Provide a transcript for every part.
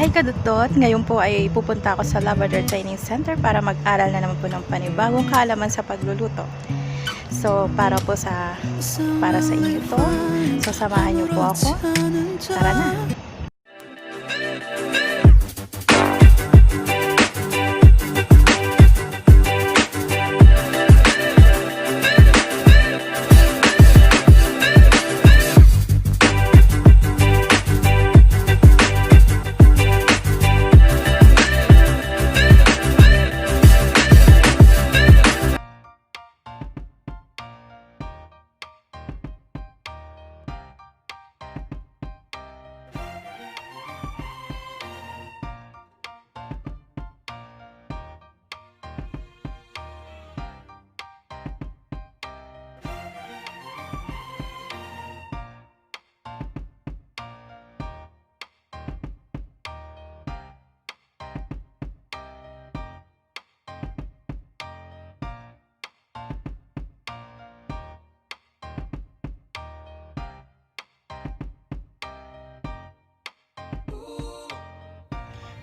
Hi Kadudot! Ngayon po ay pupunta ako sa Labrador Training Center para mag-aral na naman po ng panibagong kaalaman sa pagluluto. So, para sa inyo to. So, samahan niyo po ako. Tara na!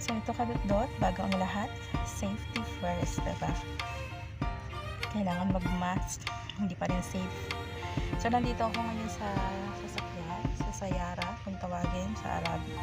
So, ito Kadudot, bago ang lahat, safety first, diba? Kailangan mag-mask, hindi pa rin safe. So, nandito ako ngayon sa sasakyan, sa Sayara, kung tawagin sa Arabic.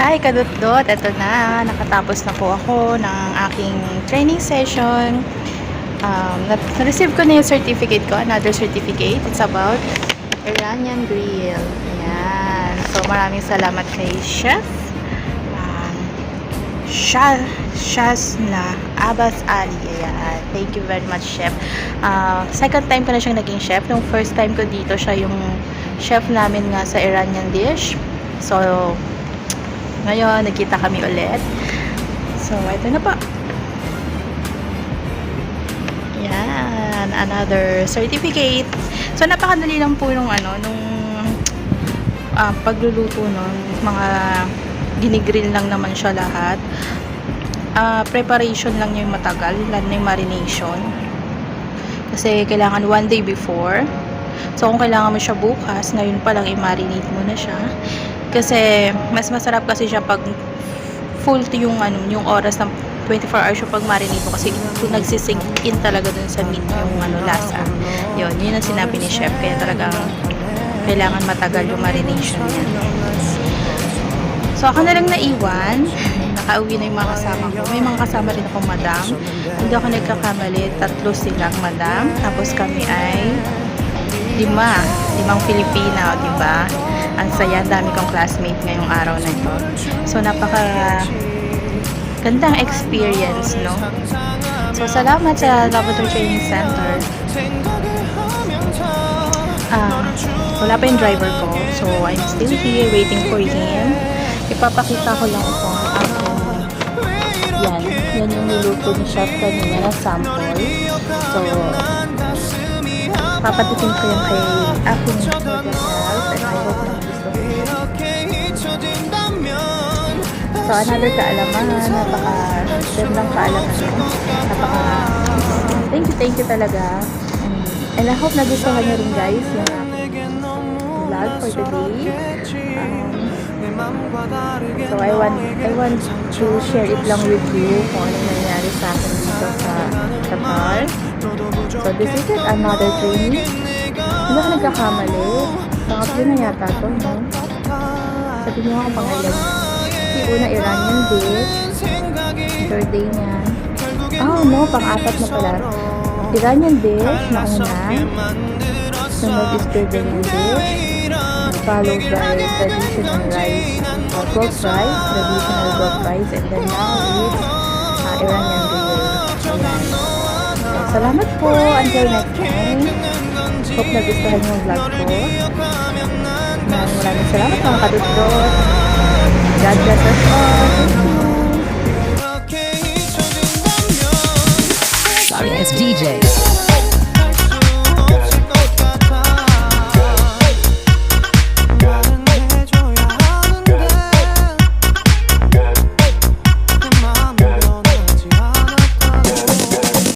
Hi Kadudot! Ito na, nakatapos na po ako ng aking training session. Na-receive ko na yung certificate ko, another certificate. It's about Iranian Grill. Ayan. So maraming salamat kay Chef Shazna Abbas Ali. Ayan. Thank you very much, Chef. Second time ko na siyang naging chef. Nung first time ko dito, siya yung chef namin nga sa Iranian dish. So ngayon, nagkita kami ulit. So, ito na po. Yan. Another certificate. So, napakadali lang po nung pagluluto nun. Mga ginigrill lang naman siya lahat. Preparation lang yung matagal. Lalo na yung marination. Kasi, kailangan one day before. So, kung kailangan mo siya bukas, ngayon pa lang i-marinate mo na siya. Kasi mas masarap kasi siya pag full yung yung oras ng 24 hours siya pag marinate mo kasi nagsisink in talaga dun sa meat yung lasa. Yun ang sinabi ni Chef, kaya talagang kailangan matagal yung marination niya. So ako na lang naiwan, nakauwi na yung mga kasama ko. May mga kasama rin akong madam. Hindi ako nagkakamali, 3 silang madam. Tapos kami ay 5 Filipina, di ba? Ang saya, dami kong classmate ngayong araw na ito. So, napaka gandang experience, no? So, salamat sa Laboratory Training Center. Wala pa yung driver ko. So, I'm still here waiting for him. Ipapakita ko lang ito ang yan yung niluto ni Chef kanina na sample. So, papatikin ko yung kay aking hotel and I hope na gusto ko. So, another kaalaman, napaka-gandang kaalaman yan. Thank you talaga. And I hope nagustuhan nyo rin guys yung aking vlog for today. So, I want to share it lang with you kung ano nangyari sa akin dito sa Qatar. So, this is it, another training. Hindi ako nagkakamali. Pangatlo na yata ito, no? Sabi niyo ako pangalan. Kasi una, Iranian dish. Third day niya. Oh, no, pang-apat na pala. Iranian dish, nauna. Sunod is Jordanian dish. Followed by traditional rice, pork rice, traditional pork rice, and then now is Iranian Grill. Ayan. Salamat po. Until next time. Hope nagustuhan yung vlog ko. Maraming salamat mga Kadudot. God bless us all. Thank you.